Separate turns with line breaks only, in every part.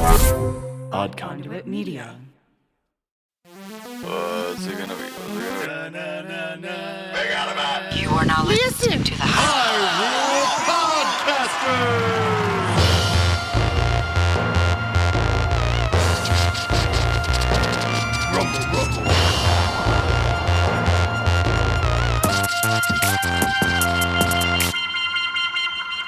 Odd Conduit Media.
What's it gonna be?
You are now listening to the
Hyrule Podcasters! Rumble, rumble.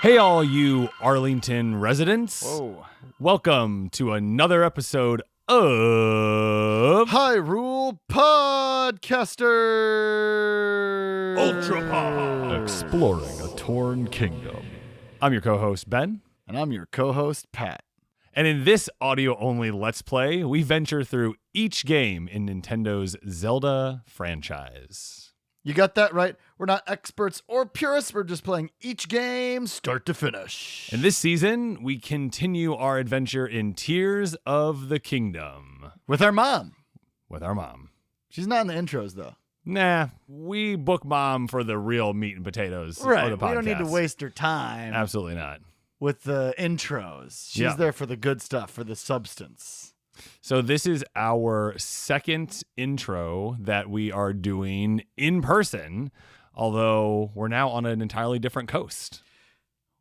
Hey, all you Arlington residents.
Whoa.
Welcome to another episode of
Hyrule Podcasters!
Ultra Pod, exploring a torn kingdom. I'm your co-host, Ben.
And I'm your co-host, Pat.
And in this audio-only Let's Play, we venture through each game in Nintendo's Zelda franchise.
You got that right. We're not experts or purists. We're just playing each game start to finish.
And this season, we continue our adventure in Tears of the Kingdom.
With our mom.
With our mom.
She's not in the intros, though.
Nah, we book mom for the real meat and potatoes
Right.
of the podcast.
We don't need to waste her time.
Absolutely not.
With the intros. She's there for the good stuff, for the substance.
So this is our second intro that we are doing in person, although we're now on an entirely different coast.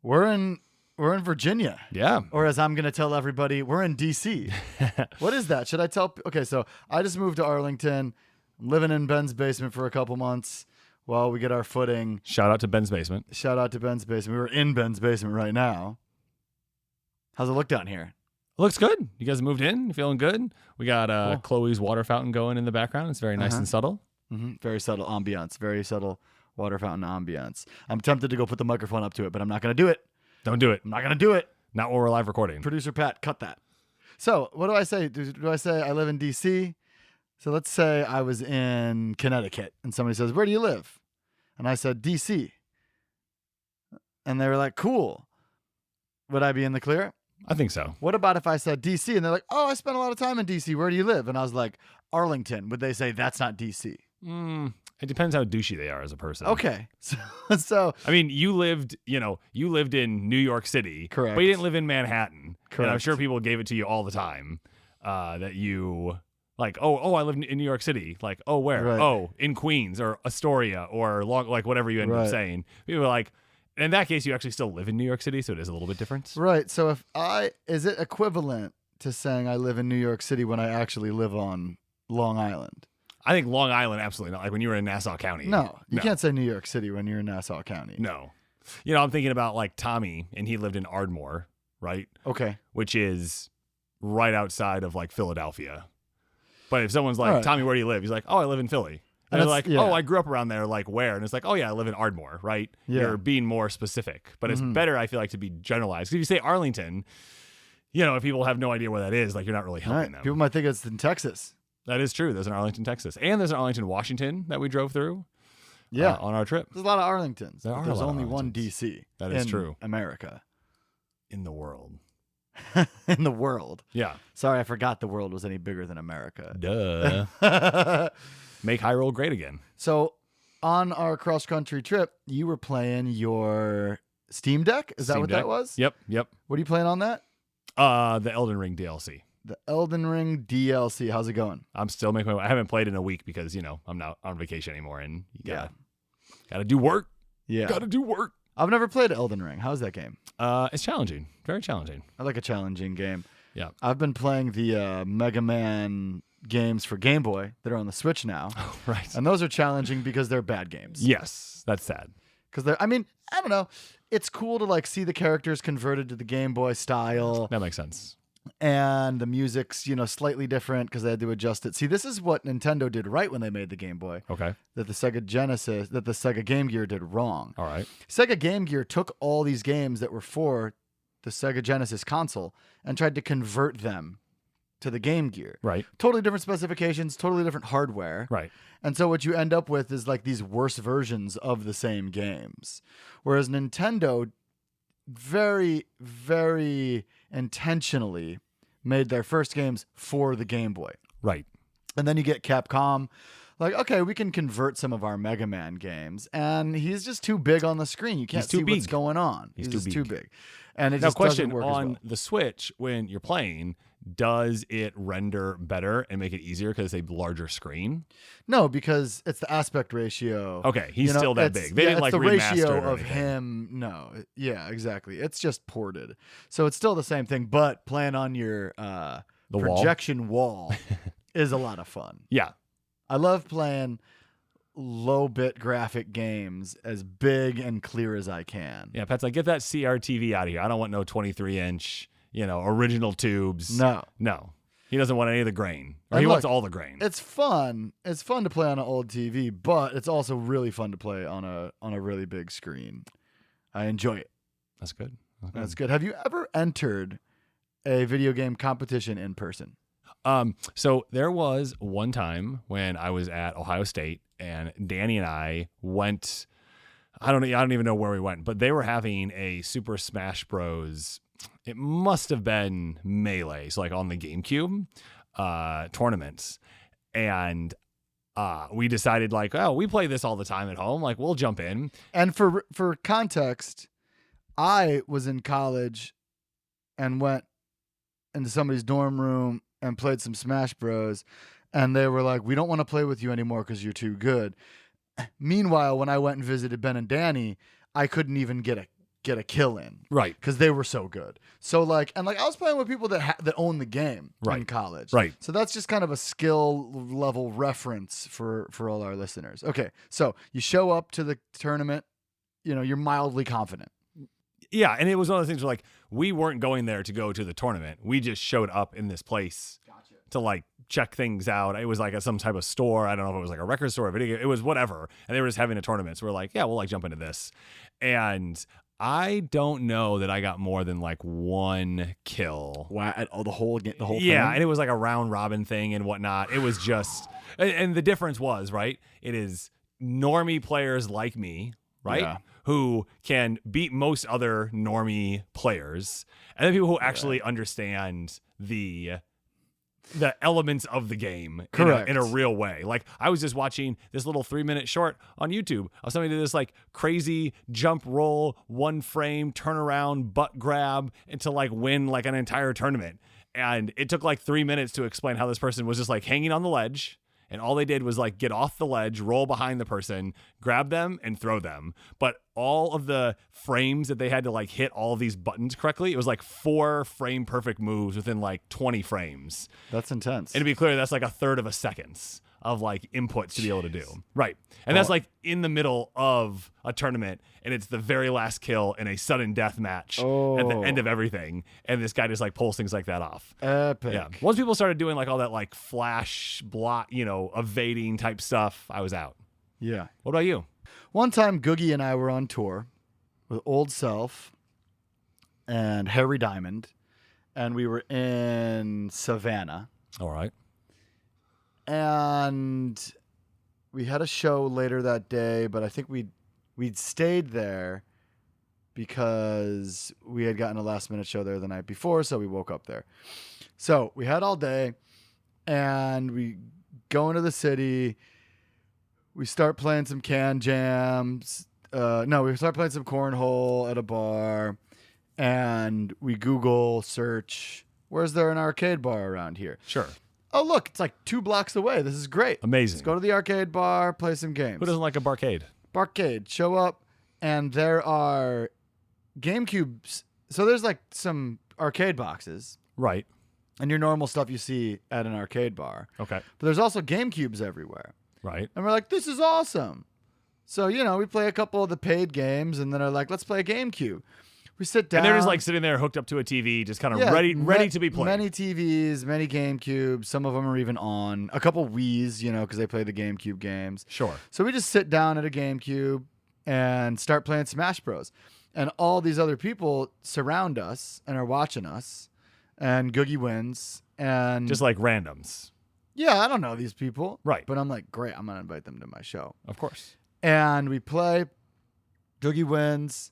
We're in Virginia.
Yeah.
Or as I'm going to tell everybody, we're in DC. What is that? Should I tell? Okay, so I just moved to Arlington. I'm living in Ben's basement for a couple months while we get our footing.
Shout out to Ben's basement.
Shout out to Ben's basement. We're in Ben's basement right now. How's it look down here?
Looks good. You guys moved in? Feeling good? We got
Cool.
Chloe's water fountain going in the background. It's very nice and subtle.
Mm-hmm. Very subtle ambiance. Very subtle water fountain ambiance. I'm tempted to go put the microphone up to it, but I'm not going to do it.
Don't do it.
I'm not going to do it.
Not while we're live recording.
Producer Pat, cut that. So what do I say? Do I say I live in DC? So let's say I was in Connecticut and somebody says, where do you live? And I said, DC. And they were like, cool. Would I be in the clear?
I think so.
What about if I said DC and they're like, oh, I spent a lot of time in DC. Where do you live? And I was like, Arlington. Would they say that's not DC?
It depends how douchey they are as a person.
Okay. So
I mean, you lived in New York City.
Correct.
But you didn't live in Manhattan.
Correct.
And I'm sure people gave it to you all the time that you, like, oh, I live in New York City. Like, oh, where?
Right.
Oh, in Queens or Astoria or like whatever you end up saying. People are like, in that case, you actually still live in New York City, so it is a little bit different.
right. So is it equivalent to saying I live in New York City when I actually live on Long Island?
I think Long Island, absolutely not. Like when you were in Nassau County.
No, you can't say New York City when you're in Nassau County.
No. I'm thinking about like Tommy, and he lived in Ardmore, right?
Okay.
Which is right outside of like Philadelphia. But if someone's like, Tommy, where do you live? He's like, oh, I live in Philly. And they're like, oh, I grew up around there. Like, where? And it's like, oh, yeah, I live in Ardmore, right?
Yeah.
You're being more specific. But it's better, I feel like, to be generalized. 'Cause if you say Arlington, if people have no idea where that is, like, you're not really helping them.
People might think it's in Texas.
That is true. There's an Arlington, Texas. And there's an Arlington, Washington that we drove through on our trip.
There's a lot of Arlingtons.
There are
There's
a lot of
only one
Arlingtons.
DC.
That is
in
true.
America.
In the world.
In the world.
Yeah.
Sorry, I forgot the world was any bigger than America.
Duh. Make Hyrule great again.
So on our cross-country trip, you were playing your Steam Deck? Is that
Steam
what
Deck.
that was?
Yep.
What are you playing on that?
The Elden Ring DLC.
The Elden Ring DLC. How's it going?
I'm still making my way. I haven't played in a week because, I'm not on vacation anymore and you gotta do work.
Yeah.
Gotta do work.
I've never played Elden Ring. How's that game?
It's challenging. Very challenging.
I like a challenging game.
Yeah.
I've been playing the Mega Man games for Game Boy that are on the Switch now.
Right.
And those are challenging because they're bad games.
Yes. That's sad.
Because I don't know. It's cool to like see the characters converted to the Game Boy style.
That makes sense.
And the music's, slightly different because they had to adjust it. See, this is what Nintendo did right when they made the Game Boy.
Okay.
That the Sega Game Gear did wrong.
All right.
Sega Game Gear took all these games that were for the Sega Genesis console and tried to convert them to the Game Gear.
Right.
Totally different specifications, totally different hardware.
Right.
And so what you end up with is like these worse versions of the same games. Whereas Nintendo very, very intentionally made their first games for the Game Boy.
Right.
And then you get Capcom, like, okay, we can convert some of our Mega Man games. And he's just too big on the screen. You can't see what's going on.
He's
just
too
big. And it
now,
just
question
doesn't work
on
as well.
the Switch when you're playing, does it render better and make it easier because it's a larger screen?
No, because it's the aspect ratio.
Okay, he's still that big. They didn't
it's
like
the
remaster
ratio
it or
of
anything.
him. No, yeah, exactly. It's just ported, so it's still the same thing. But playing on your
The
projection wall is a lot of fun.
Yeah.
I love playing low bit graphic games as big and clear as I can.
Yeah, Pat's like, get that CRTV out of here. I don't want no 23-inch, original tubes.
No.
He doesn't want any of the grain. Or
And
he
look,
wants all the grain.
It's fun. It's fun to play on an old TV, but it's also really fun to play on a really big screen. I enjoy it.
That's good.
That's good. Have you ever entered a video game competition in person?
So there was one time when I was at Ohio State and Danny and I went, I don't even know where we went, but they were having a Super Smash Bros. It must have been Melee, so like on the GameCube tournaments. And we decided like, oh, we play this all the time at home. Like we'll jump in.
And for context, I was in college and went into somebody's dorm room and played some Smash Bros. And they were like, we don't want to play with you anymore because you're too good. Meanwhile, when I went and visited Ben and Danny, I couldn't even get a kill in.
Right.
Because they were so good. So I was playing with people that own the game in college.
Right.
So that's just kind of a skill level reference for all our listeners. Okay. So you show up to the tournament, you're mildly confident.
Yeah, and it was one of the things where, like, we weren't going there to go to the tournament. We just showed up in this place to, like, check things out. It was, like, at some type of store. I don't know if it was, like, a record store, a video game. It was whatever. And they were just having a tournament. So we're like, yeah, we'll, like, jump into this. And I don't know that I got more than, like, one kill.
Wow. The whole thing?
Yeah, and it was, like, a round-robin thing and whatnot. It was just... And the difference was, right, it is normie players like me, right?
Yeah.
Who can beat most other normie players, and then people who actually understand the elements of the game in a real way. Like I was just watching this little 3-minute short on YouTube of somebody did this like crazy jump roll, 1 frame, turn around, butt grab, and to like win like an entire tournament. And it took like 3 minutes to explain how this person was just like hanging on the ledge. And all they did was like get off the ledge, roll behind the person, grab them, and throw them. But all of the frames that they had to like hit all of these buttons correctly, it was like 4 frame perfect moves within like 20 frames.
That's intense.
And to be clear, that's like a third of a second of like inputs to be able to do. Right. And that's like in the middle of a tournament, and it's the very last kill in a sudden death match at the end of everything. And this guy just like pulls things like that off.
Epic.
Yeah. Once people started doing like all that like flash block, evading type stuff, I was out.
Yeah.
What about you?
One time, Googie and I were on tour with Old Self and Harry Diamond, and we were in Savannah.
All right.
And we had a show later that day, but I think we'd stayed there because we had gotten a last minute show there the night before, so we woke up there. So we had all day, and we go into the city. We start playing some can jams. We start playing some cornhole at a bar, and we Google search, where's there an arcade bar around here?
Sure.
Oh, look, it's like 2 blocks away. This is great.
Amazing.
Let's go to the arcade bar, play some games.
Who doesn't like a barcade?
Barcade. Show up, and there are GameCubes. So there's like some arcade boxes.
Right.
And your normal stuff you see at an arcade bar.
Okay.
But there's also GameCubes everywhere.
Right.
And we're like, this is awesome. So, we play a couple of the paid games, and then are like, let's play a GameCube. We sit down.
And they're just like sitting there hooked up to a TV, just kind of ready to be played.
Many TVs, many GameCubes. Some of them are even on. A couple Wiis, because they play the GameCube games.
Sure.
So we just sit down at a GameCube and start playing Smash Bros. And all these other people surround us and are watching us. And Googie wins. And
just like randoms.
Yeah, I don't know these people.
Right.
But I'm like, great, I'm going to invite them to my show.
Of course.
And we play. Googie wins.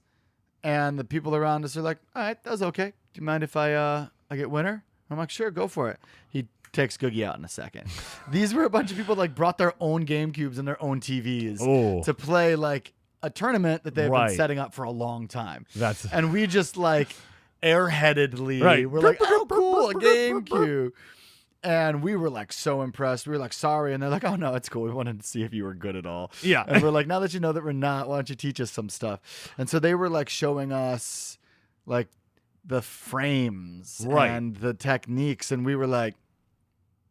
And the people around us are like, all right, that was okay. Do you mind if I get winner? I'm like, sure, go for it. He takes Googie out in a second. These were a bunch of people like brought their own GameCubes and their own TVs to play like a tournament that they've been setting up for a long time. And we just like airheadedly.
Right.
We're like, oh, cool, a GameCube. And we were like so impressed. We were like, sorry. And they're like, oh, no, it's cool. We wanted to see if you were good at all.
Yeah.
And we're like, now that you know that we're not, why don't you teach us some stuff? And so they were like showing us like the frames and the techniques. And we were like,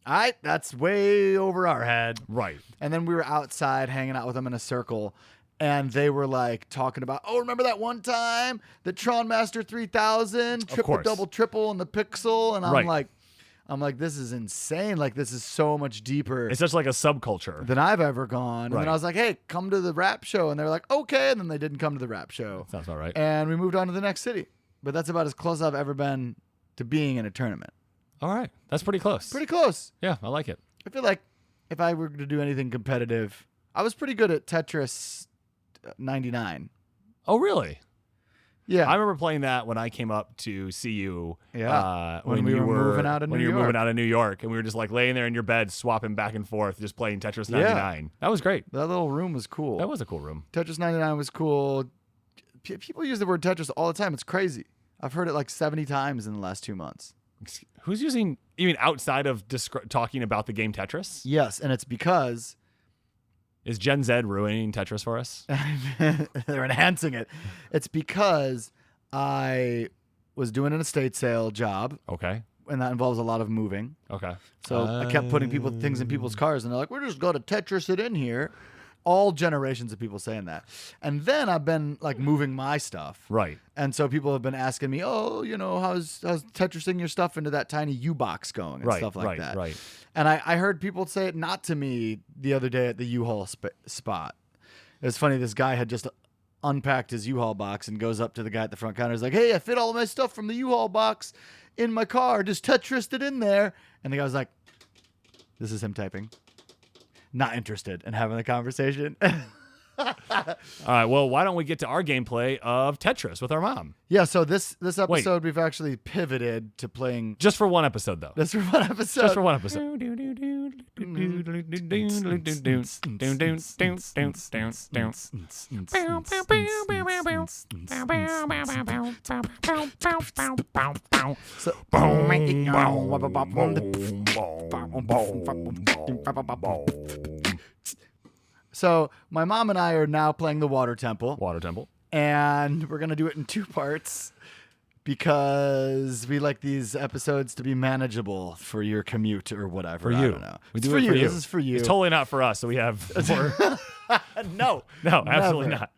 all right, that's way over our head.
Right.
And then we were outside hanging out with them in a circle. And they were like talking about, oh, remember that one time the Tron Master 3000, triple, double, triple, and the Pixel? And I'm like, this is insane. Like, this is so much deeper.
It's such like a subculture
than I've ever gone. And then I was like, hey, come to the rap show. And they were like, okay. And then they didn't come to the rap show.
Sounds about right.
And we moved on to the next city. But that's about as close as I've ever been to being in a tournament.
All right. That's pretty close.
Pretty close.
Yeah, I like it.
I feel like if I were to do anything competitive, I was pretty good at Tetris 99.
Oh, really?
Yeah.
I remember playing that when I came up to see you.
Yeah.
When
we
you
were moving out of New
When you were
York.
moving out of New York, and we were just like laying there in your bed, swapping back and forth, just playing Tetris 99. That was great.
That little room was cool.
That was a cool room.
Tetris 99 was cool. People use the word Tetris all the time. It's crazy. I've heard it like 70 times in the last 2 months.
Who's using, you mean outside of talking about the game Tetris?
Yes, and it's because...
Is Gen Z ruining Tetris for us?
They're enhancing it. It's because I was doing an estate sale job.
Okay.
And that involves a lot of moving.
Okay.
So I kept putting things in people's cars, and they're like, we're just going to Tetris it in here. All generations of people saying that. And then I've been like moving my stuff.
Right.
And so people have been asking me, oh, you know, how's Tetrising your stuff into that tiny U-box going and stuff like that.
Right.
And I heard people say it not to me the other day at the U-Haul spot. It was funny. This guy had just unpacked his U-Haul box and goes up to the guy at the front counter. He's like, hey, I fit all of my stuff from the U-Haul box in my car. Just Tetrised it in there. And the guy was like, this is him typing. Not interested in having a conversation.
All right. Well, why don't we get to our gameplay of Tetris with our mom?
Yeah. So this episode, we've actually pivoted to playing
just for one episode, though.
Just for one episode.
Just for one episode.
So my mom and I are now playing the Water Temple.
Water Temple.
And we're going to do it in 2 parts because we like these episodes to be manageable for your commute or whatever.
For you.
I don't know.
It's for you.
This is for you.
It's totally not for us, so we have more.
No,
absolutely
never.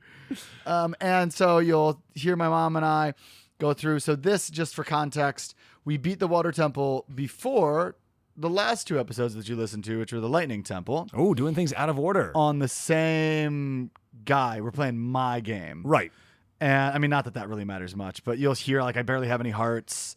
not.
And so you'll hear my mom and I go through. So this, just for context, we beat the Water Temple before the last 2 episodes that you listened to, which were the Lightning Temple.
Oh, doing things out of order.
On the same guy. We're playing my game.
Right.
And I mean, not that that really matters much, but you'll hear like I barely have any hearts.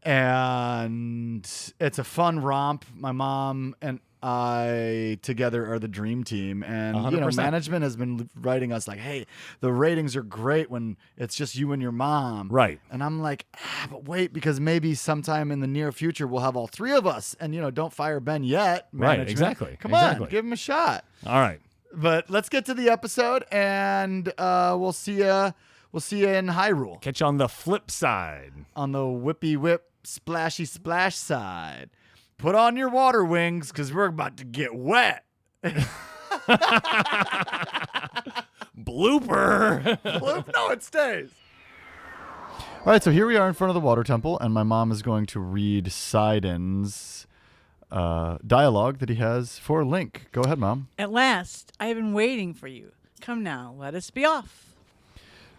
And it's a fun romp. My mom and I together are the dream team. And,
100%.
Management has been writing us like, hey, the ratings are great when it's just you and your mom.
Right.
And I'm like, but wait, because maybe sometime in the near future we'll have all 3 of us. And, don't fire Ben yet. Management.
Right, exactly.
Come on, give him a shot.
All right.
But let's get to the episode, and we'll see ya. We'll see you in Hyrule.
Catch you on the flip side.
On the whippy whip, splashy splash side. Put on your water wings, because we're about to get wet.
Blooper.
No, it stays. All right, so here we are in front of the Water Temple, and my mom is going to read Sidon's dialogue that he has for Link. Go ahead, Mom.
At last, I have been waiting for you. Come now, let us be off.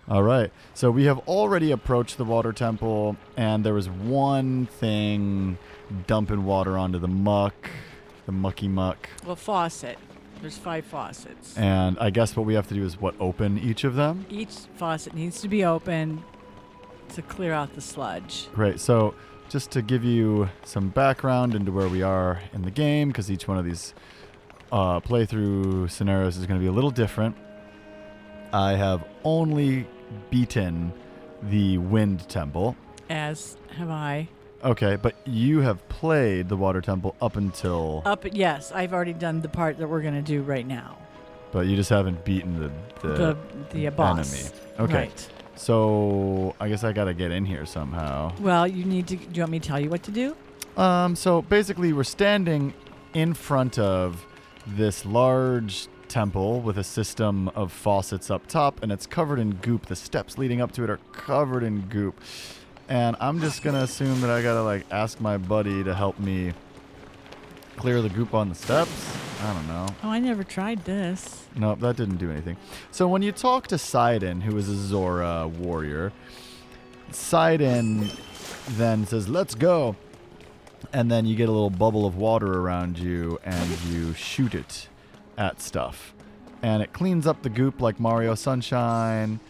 All right. So we have already approached the Water Temple, and there was one thing dumping water onto the mucky muck.
Well, faucet. There's 5 faucets.
And I guess what we have to do is open each of them?
Each faucet needs to be opened to clear out the sludge.
Great. So just to give you some background into where we are in the game, because each one of these playthrough scenarios is going to be a little different. I have only beaten the Wind Temple.
As have I.
Okay, but you have played the Water Temple up until...
Yes, I've already done the part that we're going to do right now.
But you just haven't beaten the
the boss.
enemy. Okay.
Right.
So I guess I got to get in here somehow.
Well, you need to. Do you want me to tell you what to do?
So basically, we're standing in front of this large temple with a system of faucets up top, and it's covered in goop. The steps leading up to it are covered in goop. And I'm just going to assume that I got to, like, ask my buddy to help me clear the goop on the steps. I don't know.
Oh, I never tried this.
Nope, that didn't do anything. So when you talk to Sidon, who is a Zora warrior, Sidon then says, let's go. And then you get a little bubble of water around you, and you shoot it at stuff. And it cleans up the goop like Mario Sunshine.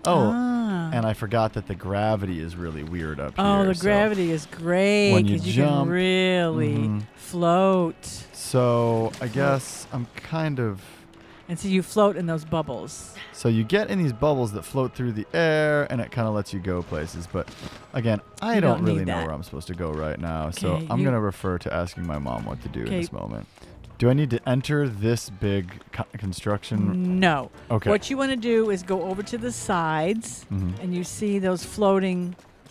Oh, and I forgot that the gravity is really weird up here.
Oh, the gravity is great
when you
because you
jump,
can really float.
So I guess I'm kind of...
And so you float in those bubbles.
So you get in these bubbles that float through the air, and it kind of lets you go places. But again, I don't really know where I'm supposed to go right now. So I'm going to refer to asking my mom what to do in this moment. Do I need to enter this big construction?
No.
Okay.
What you want to do is go over to the sides, and you see those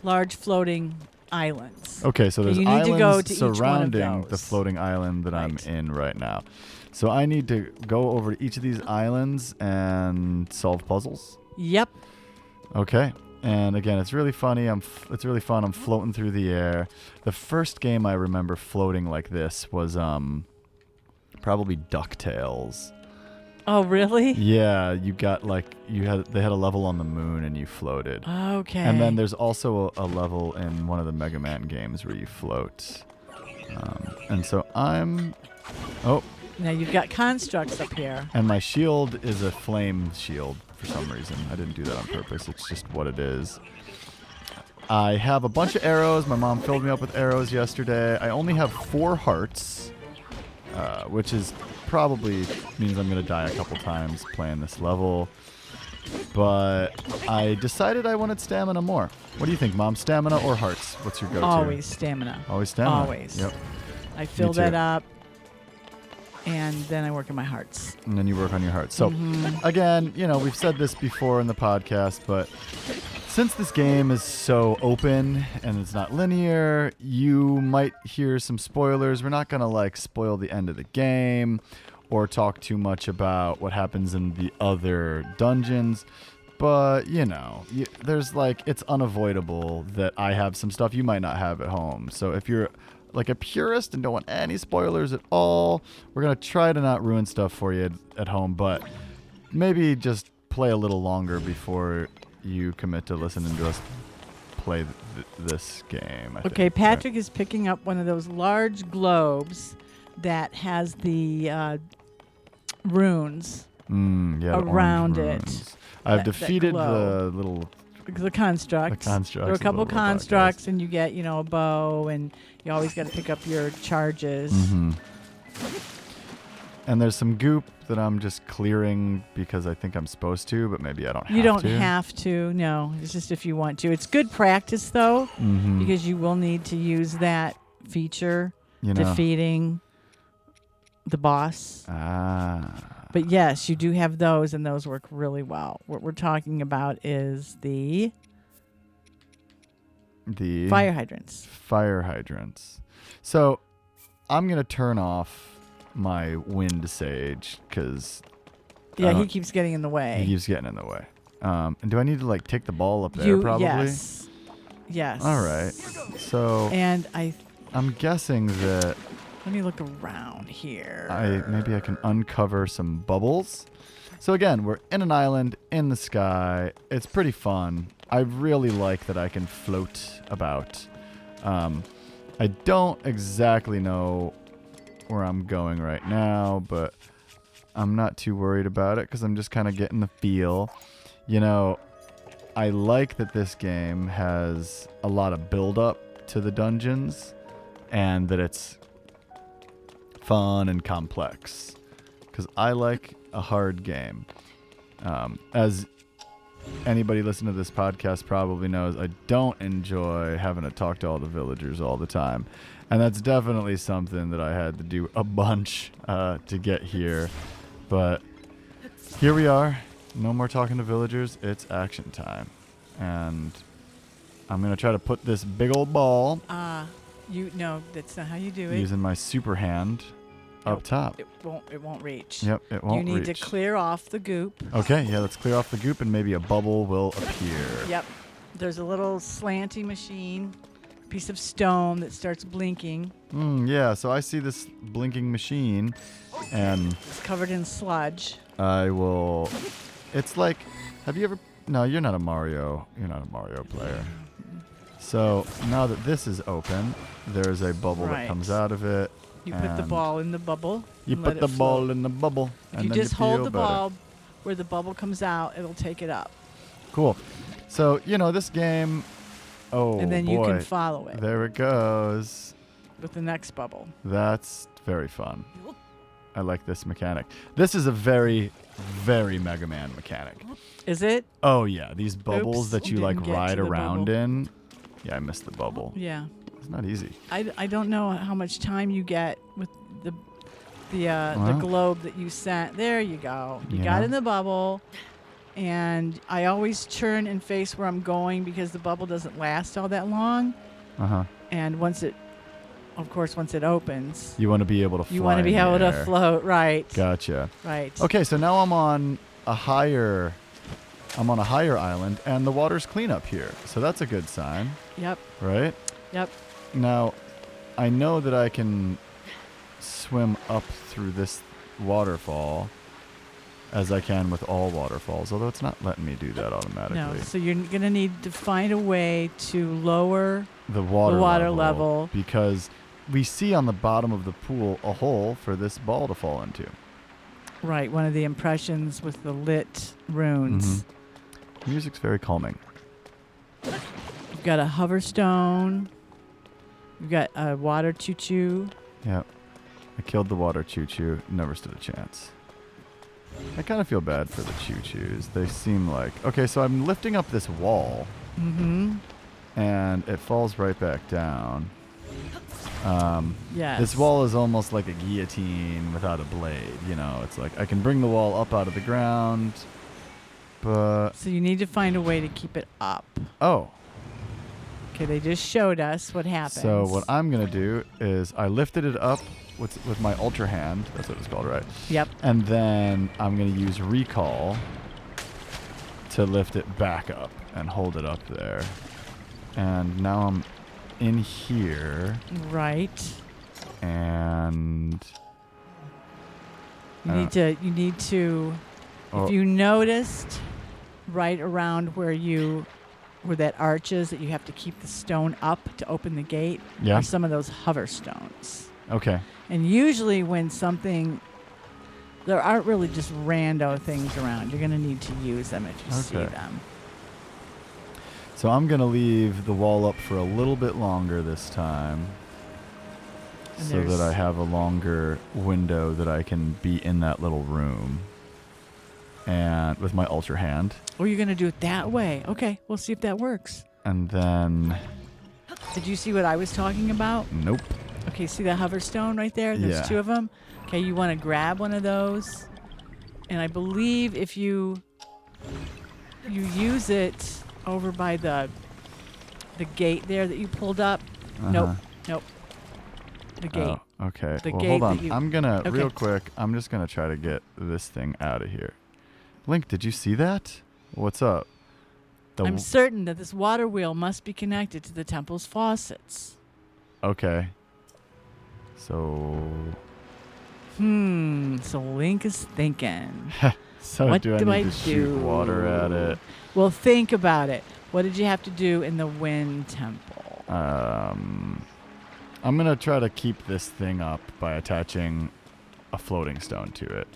large floating islands.
Okay, so there's
you need to go to
surrounding
each one of
the
those.
floating island that I'm in right now. So I need to go over to each of these islands and solve puzzles?
Yep.
Okay. And again, it's really funny. It's really fun. I'm floating through the air. The first game I remember floating like this was probably DuckTales.
Oh, really?
Yeah, you got they had a level on the moon and you floated.
Okay.
And then there's also a level in one of the Mega Man games where you float. And so
now you've got constructs up here.
And my shield is a flame shield for some reason. I didn't do that on purpose. It's just what it is. I have a bunch of arrows. My mom filled me up with arrows yesterday. I only have 4 hearts, which is probably means I'm going to die a couple times playing this level. But I decided I wanted stamina more. What do you think, Mom? Stamina or hearts? What's your go-to?
Always stamina.
Always stamina?
Always.
Yep.
I fill that up, and then I work on my hearts.
And then you work on your heart. So, again, we've said this before in the podcast, but since this game is so open and it's not linear, you might hear some spoilers. We're not going to, spoil the end of the game or talk too much about what happens in the other dungeons. But, there's, it's unavoidable that I have some stuff you might not have at home. So if you're a purist and don't want any spoilers at all, we're going to try to not ruin stuff for you at home, but maybe just play a little longer before you commit to listening to us play this game. I think,
Patrick is picking up one of those large globes that has the runes around it.
I've defeated the
constructs. There are a couple constructs, and you get, a bow, and you always got to pick up your charges.
Mm-hmm. And there's some goop that I'm just clearing because I think I'm supposed to, but maybe I don't have to.
You don't have to, no. It's just if you want to. It's good practice, though, because you will need to use that feature defeating the boss. But yes, you do have those, and those work really well. What we're talking about is the fire hydrants.
Fire hydrants. So I'm going to turn off my wind sage because...
Yeah, he keeps getting in the way.
He keeps getting in the way. And do I need to, take the ball up there, probably?
Yes.
All right. So...
And
I'm guessing that...
Let me look around here.
Maybe I can uncover some bubbles. So again, we're in an island in the sky. It's pretty fun. I really like that I can float about. I don't exactly know where I'm going right now, but I'm not too worried about it because I'm just kind of getting the feel. I like that this game has a lot of build-up to the dungeons and that it's fun and complex because I like a hard game. As anybody listening to this podcast probably knows, I don't enjoy having to talk to all the villagers all the time, and that's definitely something that I had to do a bunch to get here. But here we are. No more talking to villagers. It's action time. And I'm going to try to put this big old ball
No, that's not how you do it.
using my super hand up top.
It won't reach.
Yep, it won't
You need
reach.
to clear off the goop.
Okay, yeah, let's clear off the goop and maybe a bubble will appear.
Yep. There's a little slanty machine, piece of stone that starts blinking.
Yeah, so I see this blinking machine and
It's covered in sludge.
I will... It's like... Have you ever... No, you're not a Mario. You're not a Mario player. So now that this is open, there's a bubble that
Right.
comes out of it.
You put the
and
ball in the bubble.
You
and
put
let
the
it
ball
float.
in the bubble.
If
and
you
then
just
feel
hold the
better.
ball where the bubble comes out, it'll take it up.
Cool. So, this game... Oh,
And then
boy.
you can follow it
There it goes.
with the next bubble.
That's very fun. I like this mechanic. This is a very, very Mega Man mechanic.
Is it?
Oh, yeah. These bubbles
Oops,
that you,
didn't get
ride
to the
around
bubble.
in. Yeah, I missed the bubble.
Yeah.
It's not easy.
I don't know how much time you get with the
Well.
globe that you sent. There you go. You
Yeah.
got in the bubble, and I always turn and face where I'm going because the bubble doesn't last all that long.
Uh-huh.
And once it opens,
You want to be able to fly
you want to be
in the
able to
air.
float. Right.
Gotcha.
Right.
Okay, so now I'm on a higher island, and the water's clean up here. So that's a good sign,
Yep.
right?
Yep.
Now, I know that I can swim up through this waterfall as I can with all waterfalls, although it's not letting me do that automatically.
No. So you're going to need to find a way to lower
The water
level.
Because we see on the bottom of the pool a hole for this ball to fall into.
right one of the impressions with the lit runes.
Music's very calming.
You've got a hover stone. You've got a water choo-choo.
Yeah. I killed the water choo-choo. Never stood a chance. I kind of feel bad for the choo-choos. They seem like... Okay, so I'm lifting up this wall.
Mm-hmm.
And it falls right back down.
Yes.
This wall is almost like a guillotine without a blade. It's like I can bring the wall up out of the ground, but...
So you need to find a way to keep it up.
Oh.
Okay, they just showed us what happens.
So what I'm going to do is I lifted it up with my Ultra Hand. That's what it's called, right?
Yep.
And then I'm going to use Recall to lift it back up and hold it up there. And now I'm in here.
Right.
And...
You need to
Oh.
if you noticed right around where that arch is that you have to keep the stone up to open the gate
Yeah.
are some of those hover stones.
Okay.
And usually when there aren't really just rando things around. You're going to need to use them if you see
Okay.
them.
So I'm going to leave the wall up for a little bit longer this time
And
so that
there's-
I have a longer window that I can be in that little room. And with my Ultra Hand.
Or you're going to do it that way. Okay, we'll see if that works.
And then...
Did you see what I was talking about?
Nope.
Okay, see that hover stone right there? There's
Yeah.
two of them. Okay, you want to grab one of those. And I believe if you use it over by the gate there that you pulled up.
Uh-huh.
Nope. The gate.
Oh, okay.
The
well,
gate
hold on.
that you-
I'm going to,
Okay.
real quick, I'm just going to try to get this thing out of here. Link, did you see that? What's up?
I'm certain that this water wheel must be connected to the temple's faucets.
Okay. So...
So Link is thinking.
So
What
do I
do
need
I
to shoot
do?
water at it?
Well, think about it. What did you have to do in the Wind Temple?
I'm going to try to keep this thing up by attaching a floating stone to it.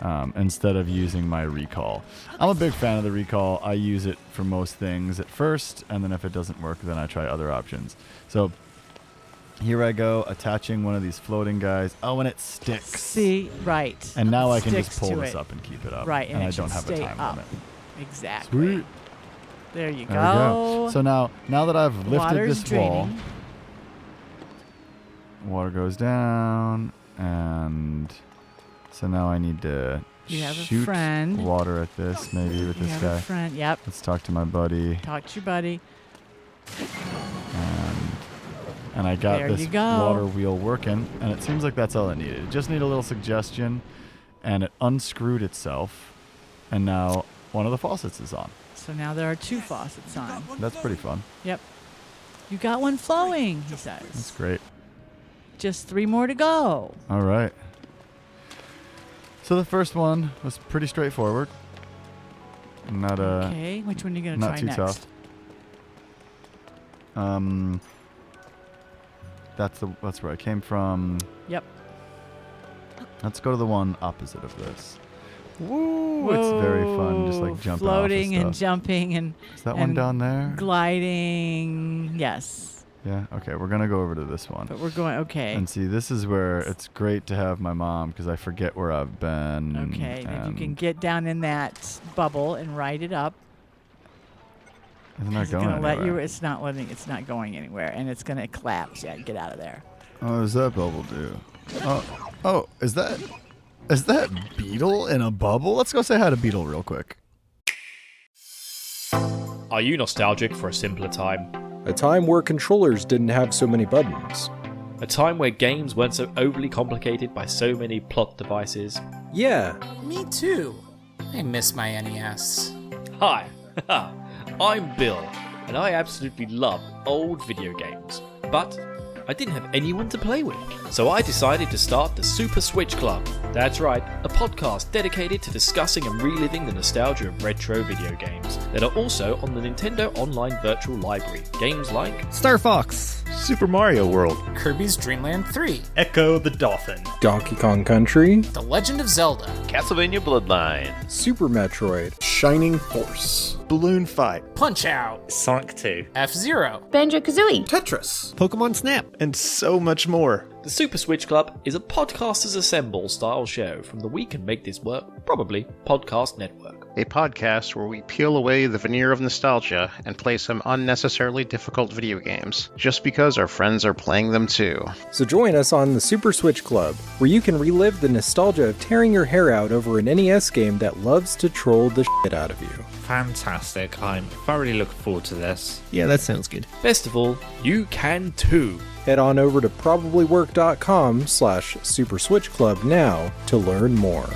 Yeah.
Instead of using my recall. I'm a big fan of the recall. I use it for most things at first, and then if it doesn't work, then I try other options. So here I go, attaching one of these floating guys. Oh, and it sticks.
See, right.
And now
It
I can just
sticks
pull
to
this
it.
up and keep it up.
Right, and
I
it
don't
should
have a
stay
time
up.
limit.
Exactly.
Sweet.
There you
There we go.
go.
So now that I've lifted
Water's
this wall,
draining.
water goes down, and so now I need to
You have a
shoot
friend.
water at this, maybe, with
You
this
have
guy.
a friend. Yep.
Let's talk to my buddy.
Talk to your buddy.
And I got
There
this
you go.
water wheel working, and it seems like that's all it needed. It just needed a little suggestion, and it unscrewed itself, and now one of the faucets is on.
So now there are 2 faucets on.
That's pretty fun.
Yep. You got one flowing, he says.
That's great.
Just 3 more to go.
All right. So the first one was pretty straightforward. Not
Okay, which one are you going to
not
try
too
next?
tough. That's where I came from.
Yep.
Let's go to the one opposite of this. Woo! It's very fun, just like jumping
floating
off of
and
stuff.
jumping and
Is that one down there?
gliding. Yes.
Yeah. Okay, we're gonna go over to this one.
But we're going, okay.
And see, this is where it's great to have my mom because I forget where I've been.
Okay, then you can
and
get down in that bubble and ride it up.
Isn't that
It's
going
gonna let you.
anywhere?
It's not letting. It's not going anywhere, and it's gonna collapse. Yeah, get out of there.
Oh, does that bubble do? Oh, is that Beetle in a bubble? Let's go say hi to Beetle real quick.
Are you nostalgic for a simpler time?
A time where controllers didn't have so many buttons.
A time where games weren't so overly complicated by so many plot devices?
Yeah,
Me too. I miss my NES.
Hi, I'm Bill, and I absolutely love old video games. But I didn't have anyone to play with, so I decided to start the Super Switch Club. That's right, a podcast dedicated to discussing and reliving the nostalgia of retro video games that are also on the Nintendo Online Virtual Library. Games like
Star Fox,
Super Mario World,
Kirby's Dream Land 3,
Echo the Dolphin,
Donkey Kong Country,
The Legend of Zelda,
Castlevania Bloodline,
Super Metroid,
Shining Force,
Balloon Fight,
Punch-Out,
Sonic 2,
F-Zero,
Banjo-Kazooie,
Tetris,
Pokemon Snap.
and so much more.
The Super Switch Club is a Podcasters Assemble style show from the We Can Make This Work, probably Podcast Network.
A podcast where we peel away the veneer of nostalgia and play some unnecessarily difficult video games, just because our friends are playing them too.
So join us on the Super Switch Club, where you can relive the nostalgia of tearing your hair out over an NES game that loves to troll the shit out of you.
Fantastic. I'm thoroughly looking forward to this.
Yeah, that sounds good.
Best of all, you can too.
Head on over to probablywork.com/Super Switch Club now to learn more.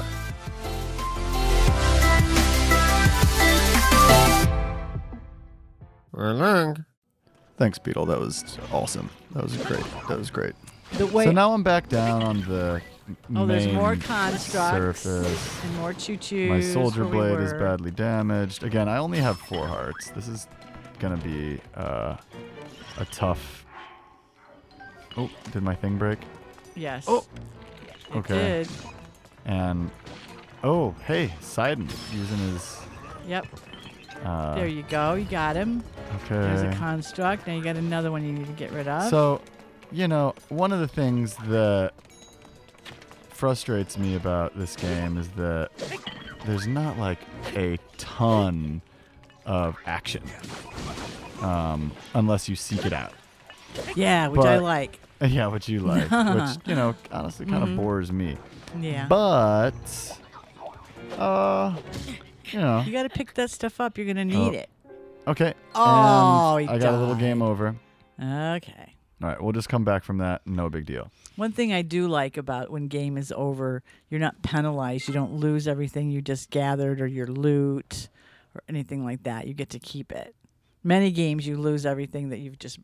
Thanks, Beetle. That was awesome. That was great.
The way.
So now I'm back down on the
there's
main
more constructs
surface.
and more choo-choos.
My soldier
where we
blade is
were.
badly damaged. Again, I only have 4 hearts. This is gonna be a tough. Oh, did my thing break?
Yes.
Oh,
It
okay.
did.
And hey, Sidon using his.
Yep. There you go. You got him.
Okay.
There's a construct. Now you got another one you need to get rid of.
So, one of the things that frustrates me about this game is that there's not like a ton of action, unless you seek it out.
yeah, which I
but-
like.
Yeah, what you like, which honestly kind of bores me.
Yeah.
But,
You got to pick that stuff up. You're gonna need it.
okay.
Oh,
and
he
I got a little
died.
game over.
Okay.
All right, we'll just come back from that. No big deal.
One thing I do like about when game is over, you're not penalized. You don't lose everything you just gathered or your loot or anything like that. You get to keep it. Many games you lose everything that you've just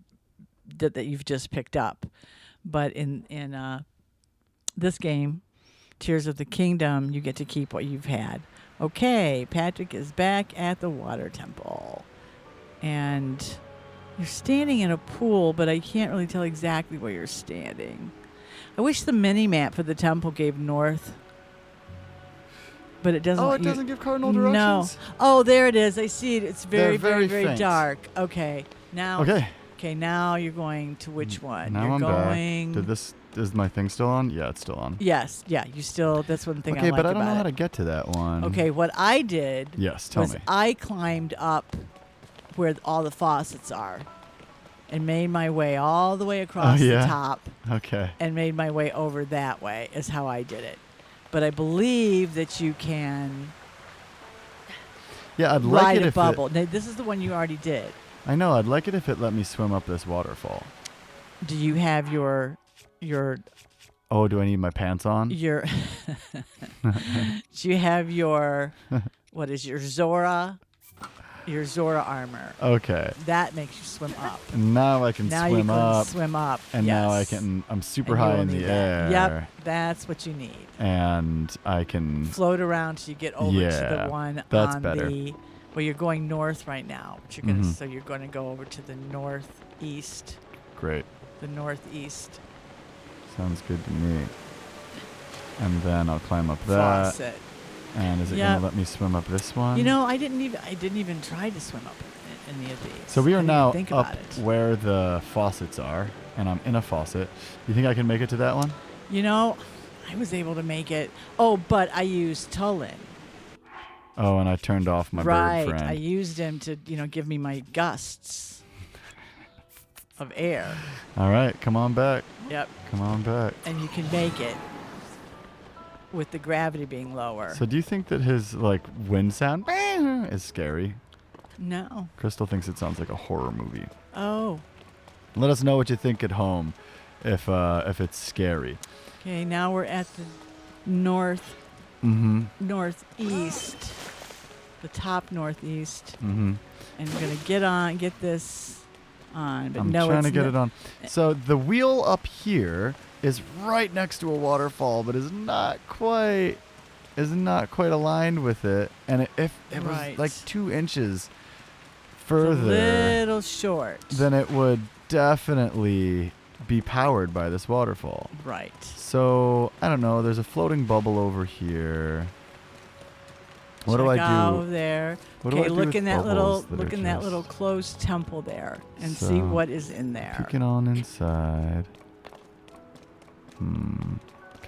picked up, but in this game, Tears of the Kingdom, you get to keep what you've had. Okay, Patrick is back at the water temple, and you're standing in a pool, but I can't really tell exactly where you're standing. I wish the mini map for the temple gave north, but it doesn't.
Oh,
let
it
you-
doesn't give cardinal directions?
No. Oh, there it is. I see it. It's very,
They're very faint.
dark. Okay. Now.
Okay.
Okay. Now you're going to which one?
Now
you're
I'm
going.
back. Is my thing still on? Yeah, it's still on.
Yes. Yeah. You still. That's one thing
Okay,
I like
but I don't know
about
how
it.
to get to that one.
Okay. What I did.
Yes, tell
was
me.
I climbed up where all the faucets are, and made my way all the way across
yeah?
the top,
Okay.
and made my way over that way. Is how I did it. but I believe that you can
Yeah, I'd like
ride
it
a
if
bubble. Now, this is the one you already did.
I know. I'd like it if it let me swim up this waterfall.
Do you have your
Oh, do I need my pants on?
do you have your what is your Zora armor?
Okay.
That makes you swim up.
Now I can
Now you
swim
can
up.
swim up.
And
yes.
now I can. I'm super
And you
high
will
in the
need that.
air.
Yep, that's what you need.
And I can.
Float around till you get over to
Yeah,
the one
that's
on
better.
well, you're going north right now. But you're gonna
Mhm.
so you're going to go over to the northeast.
Great.
The northeast
Sounds good to me. And then I'll climb up that.
faucet.
And is it
Yep.
gonna let me swim up this one?
You know, I didn't even try to swim up in any of these.
So we
I
are
didn't
now
think
up
about it.
where the faucets are, and I'm in a faucet. You think I can make it to that one?
You know, I was able to make it. Oh, but I used Tulin.
Oh, and I turned off my
Right.
bird friend.
I used him to, give me my gusts of air.
All right, come on back.
Yep.
Come on back.
And you can make it with the gravity being lower.
So do you think that his wind sound is scary?
No.
Crystal thinks it sounds like a horror movie.
Oh.
Let us know what you think at home, if it's scary.
Okay, now we're at the northeast, the top northeast,
Mm-hmm.
and we're gonna get this on. But
I'm
no,
trying
it's
to get
no-
it on. So the wheel up here is right next to a waterfall, but is not quite aligned with it. And if it
Right.
was like 2 inches
It's a
further,
little short.
then it would definitely be powered by this waterfall.
Right.
So I don't know. There's a floating bubble over here. What do I
Check
do?
out there.
What do I
Okay,
do
look
with
in that
bubbles
little
that are
that
just
little closed temple there and see
So,
what is in there.
Peeking on inside. Kind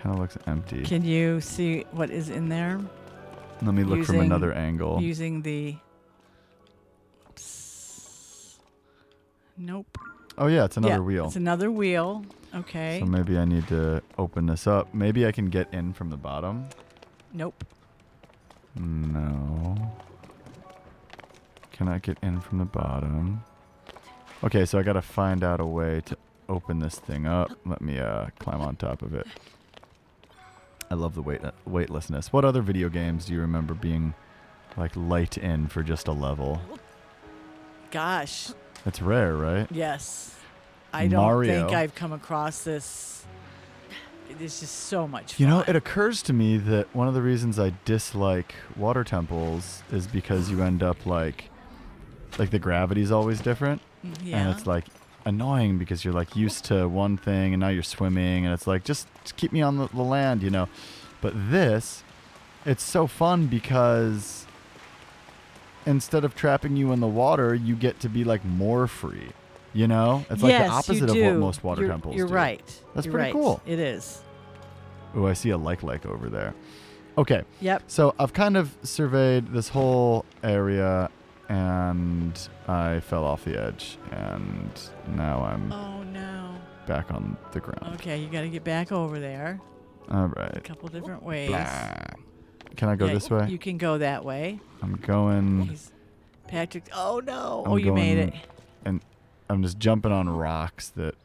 of looks empty.
Can you see what is in there?
Let me look from
using-
another angle.
Using the Nope.
Oh yeah, it's another
Yeah,
wheel.
It's another wheel. Okay.
So maybe I need to open this up. Maybe I can get in from the bottom.
Nope.
No. Cannot get in from the bottom. Okay, so I gotta find out a way to open this thing up. Let me climb on top of it. I love the weightlessness. What other video games do you remember being light in for just a level?
Gosh.
It's rare, right?
Yes. I don't
Mario.
think I've come across this. It is just so much fun.
You know, it occurs to me that one of the reasons I dislike water temples is because you end up like the gravity's always different.
Yeah.
And it's annoying because you're used to one thing and now you're swimming and it's just keep me on the land, you know. But this, it's so fun because instead of trapping you in the water, you get to be more free. You know? It's
yes,
the opposite
you
of
do.
what most water temples
You're
do.
right.
That's
You're
pretty
right.
cool.
It is.
Oh, I see a like over there. Okay.
Yep.
So I've kind of surveyed this whole area and I fell off the edge and now I'm
Oh no.
back on the ground.
Okay, you got to get back over there.
All
A
right.
couple different ways.
Blah. Can I go
Yeah,
this way?
You can go that way.
I'm going.
He's Patrick. Oh no.
I'm
Oh, you made it.
going- And I'm just jumping on rocks that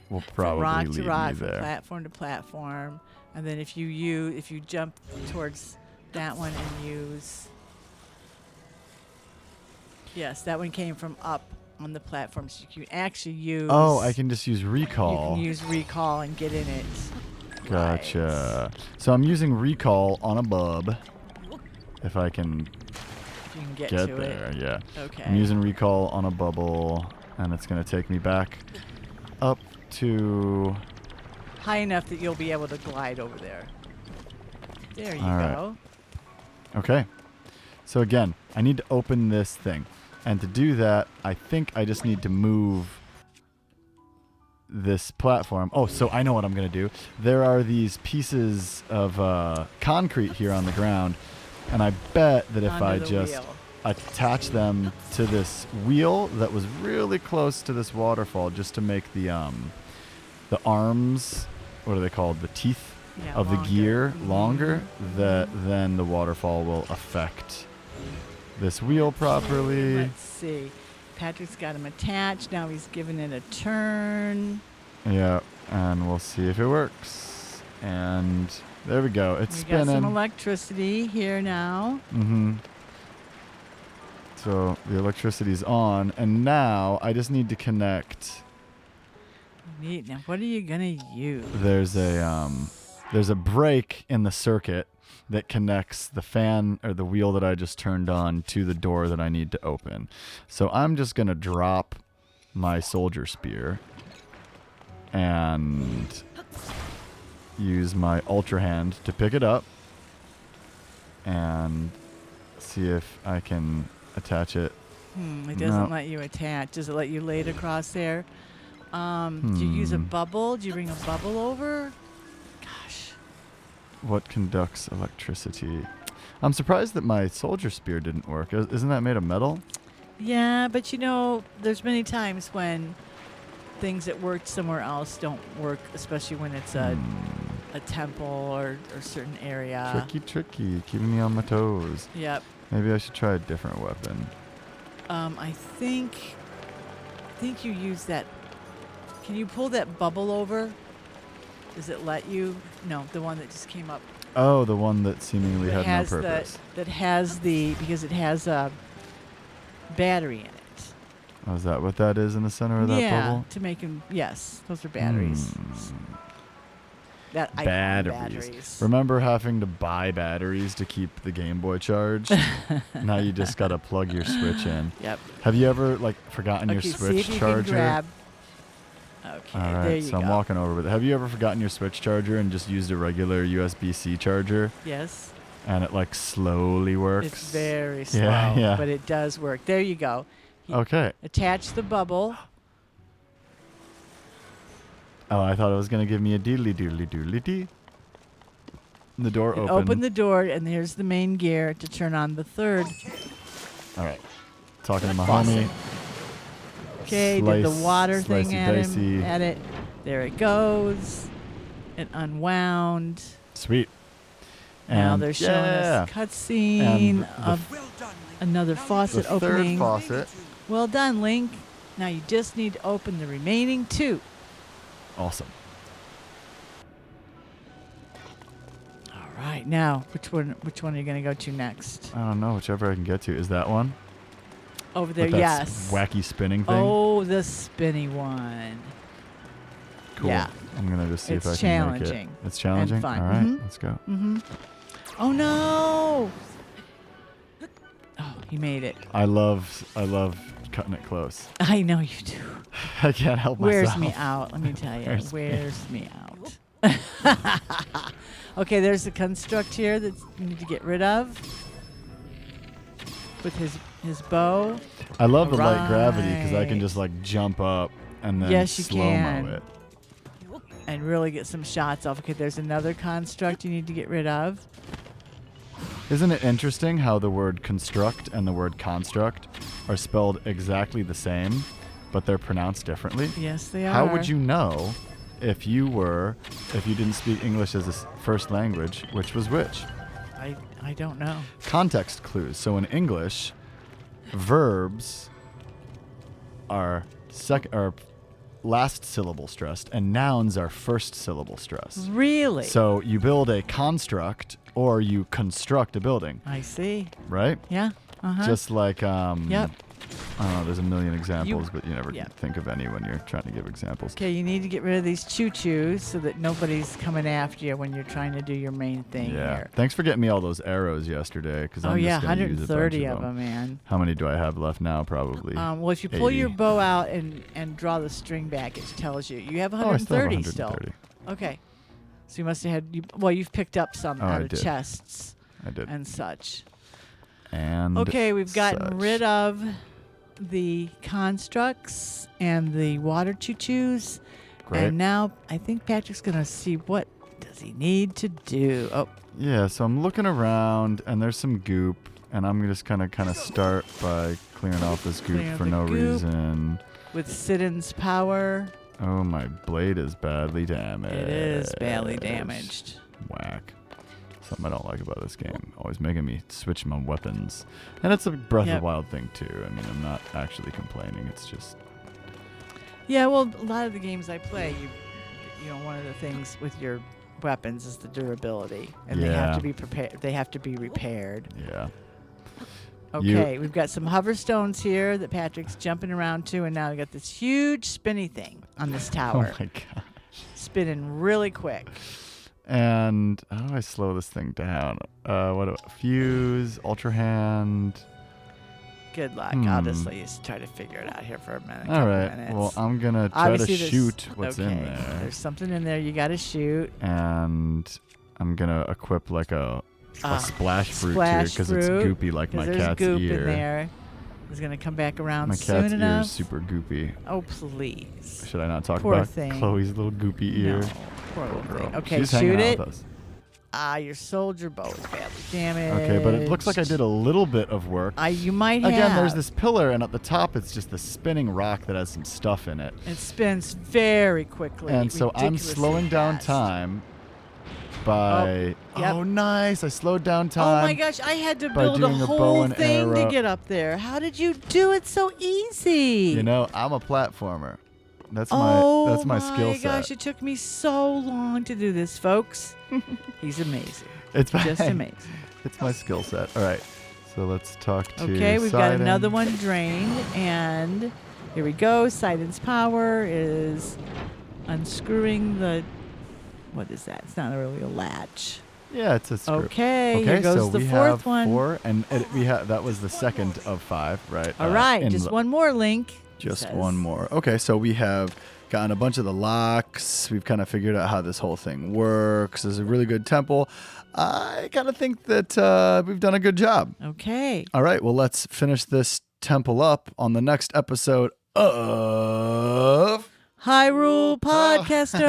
will probably
From rock
lead
to rock,
me
from
there.
platform to platform, and then if you jump towards that one and use. Yes, that one came from up on the platform, so you can actually use.
Oh, I can just use
You
recall.
can use recall and get in it.
Gotcha. So I'm using recall on a bub. If I can
If you can get
get
to
there,
it.
yeah.
Okay.
I'm using recall on a bubble, and it's going to take me back up to.
High enough that you'll be able to glide over there. There you
All right.
go.
Okay. So again, I need to open this thing. And to do that, I think I just need to move this platform. Oh, so I know what I'm going to do. There are these pieces of concrete here on the ground. And I bet that if
Onto
I
the
just
wheel.
attach them to this wheel that was really close to this waterfall just to make the arms, what are they called? The teeth of the gear longer, then the waterfall will affect this wheel properly.
Let's see. Patrick's got him attached. Now he's giving it a turn.
Yeah, and we'll see if it works. And there we go. It's spinning.
We got some electricity here now.
Mm-hmm. So the electricity's on, and now I just need to connect.
Neat. Now, what are you gonna use?
There's a break in the circuit that connects the fan or the wheel that I just turned on to the door that I need to open. So I'm just gonna drop my soldier spear and use my ultra hand to pick it up and see if I can attach it.
It doesn't let you attach. Does it let you lay it across there? Do you use a bubble? Do you bring a bubble over? Gosh.
What conducts electricity? I'm surprised that my soldier spear didn't work. Isn't that made of metal?
Yeah, but there's many times when things that worked somewhere else don't work, especially when it's a temple or certain area.
Tricky. Keeping me on my toes.
Yep.
Maybe I should try a different weapon.
I think you use that. Can you pull that bubble over? Does it let you? No, the one that just came up.
Oh, the one that seemingly had no purpose.
Because it has a battery in it.
Oh, is that what that is in the center of that bubble?
Yeah, to make them. Yes, those are batteries. I call them batteries.
Remember having to buy batteries to keep the Game Boy charged? Now you just gotta plug your Switch in.
Yep.
Have you ever forgotten your Switch
see if
charger?
You can grab. Okay,
all right,
there you
go. I'm walking over with it. Have you ever forgotten your Switch charger and just used a regular USB-C charger?
Yes.
And it slowly works?
It's very slow,
yeah.
but it does work. There you go.
Okay.
Attach the bubble.
Oh, I thought it was going to give me a doodly-doodly-doodly-dee. The door opened.
Open the door, and here's the main gear to turn on the third.
All right. Talking to my homie.
Okay, did the water thing at it. There it goes. It unwound.
Sweet.
Now they're showing us a cutscene of another faucet opening.
Third faucet.
Well done, Link. Now you just need to open the remaining two.
Awesome.
All right, now which one are you going to go to next?
I don't know. Whichever I can get to. Is that one?
Over there,
With that
yes.
Wacky spinning thing.
Oh, the spinny one.
Cool.
Yeah.
I'm gonna just see if I can
challenging.
make it. It's challenging.
And fun.
All right, let's go.
Oh no! Oh, he made it.
I love cutting it close.
I know you do.
I can't help myself.
Wears me out. Let me tell you, wears me out. Okay, there's the construct here that you need to get rid of with his bow.
I love the light gravity because I can just jump up and then slow-mo it.
And really get some shots off. Okay, there's another construct you need to get rid of.
Isn't it interesting how the word construct and the word construct are spelled exactly the same, but they're pronounced differently?
Yes, they are.
How would you know if you didn't speak English as a first language, which was which?
I don't know.
Context clues. So in English, verbs are last syllable stressed, and nouns are first syllable stressed.
Really?
So you build a construct or you construct a building.
I see.
Right?
Yeah.
Just like
Yep.
I don't know, there's a million examples, but you never think of any when you're trying to give examples.
Okay, you need to get rid of these choo-choos so that nobody's coming after you when you're trying to do your main thing here.
Thanks for getting me all those arrows yesterday. Cause I'm just gonna
130
use a bunch
of them, man.
How many do I have left now? Probably.
Well, if you pull
80.
your bow out and draw the string back, it tells you. You have 130 still. Okay. So you must have had... you've picked up some out of chests.
I did.
And such.
And
okay, we've gotten rid of the constructs and the water choo-choos.
Great.
And now I think Patrick's going to see what does he need to do. Oh.
Yeah, so I'm looking around and there's some goop, and I'm just kind of start by clearing off this goop for no reason.
With Sidon's power.
Oh, my blade is badly damaged.
It is badly damaged.
Whack. Something I don't like about this game. Always making me switch my weapons. And it's a Breath of the Wild thing, too. I mean, I'm not actually complaining. It's just...
Yeah, well, a lot of the games I play, you know, one of the things with your weapons is the durability. And they have to be prepared. They have to be repaired.
Yeah.
Okay, we've got some hover stones here that Patrick's jumping around to, and now we got this huge spinny thing on this tower.
Oh, my gosh.
Spinning really quick.
And how do I slow this thing down? Fuse, Ultra Hand.
Good luck. I'll just try to figure it out here for a minute.
All right.
Minutes.
Well, I'm going to try to shoot what's in there.
There's something in there you got to shoot.
And I'm going to equip like a splash fruit too, because it's goopy like my cat's
goop
ear.
In there. It's going to come back around
my
soon
cat's
enough.
ear is super goopy.
Oh, please.
Should I not talk
Poor
about
thing.
Chloe's little goopy ear?
No, poor little
girl.
thing. Okay,
She's
shoot
hanging
it.
out with us.
Your soldier bow is badly damaged.
Okay, but it looks like I did a little bit of work.
You might have.
Again, there's this pillar, and at the top, it's just the spinning rock that has some stuff in it.
It spins very quickly.
And so I'm slowing down time by... Oh, nice. I slowed down time.
Oh, my gosh. I had to build a whole thing to get up there. How did you do it so easy?
You know, I'm a platformer. That's my skill set.
Oh, my gosh. It took me so long to do this, folks. He's amazing.
It's
just amazing.
It's my skill set. All right. So let's talk to
Okay, we've got
Sidon.
another one drained. And here we go. Sidon's power is unscrewing the... What is that? It's not really a latch.
Yeah, it's a screw.
Okay, here goes
so
the
we
fourth
have
one.
4, and that was the second of 5, right?
All right, just one more, Link.
Just one more. Okay, so we have gotten a bunch of the locks. We've kind of figured out how this whole thing works. There's a really good temple. I kind of think that we've done a good job.
Okay.
All right, well, let's finish this temple up on the next episode of...
Hyrule Podcasters.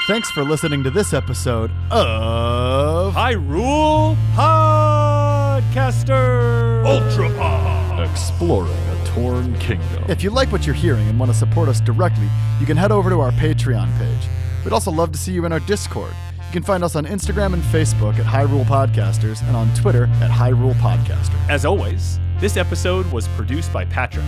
Thanks for listening to this episode of
Hyrule Podcasters
Ultra Pod.
Exploring a Torn Kingdom. If you like what you're hearing and want to support us directly, you can head over to our Patreon page. We'd also love to see you in our Discord. You can find us on Instagram and Facebook at Hyrule Podcasters and on Twitter at Hyrule Podcasters.
As always, this episode was produced by Patrick,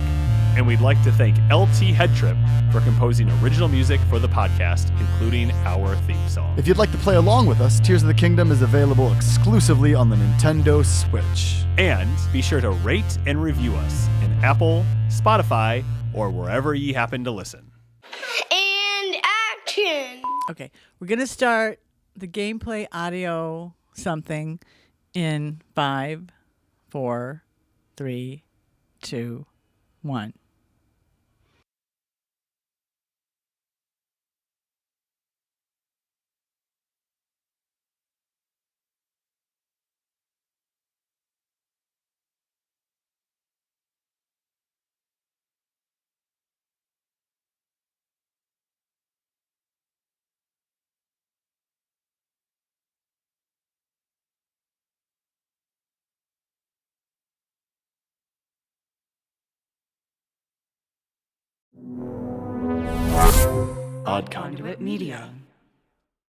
and we'd like to thank LT Headtrip for composing original music for the podcast, including our theme song.
If you'd like to play along with us, Tears of the Kingdom is available exclusively on the Nintendo Switch.
And be sure to rate and review us in Apple, Spotify, or wherever ye happen to listen.
And action!
Okay, we're going to start the gameplay audio something in 5, 4, 3, 2, 1.
Conduit Media.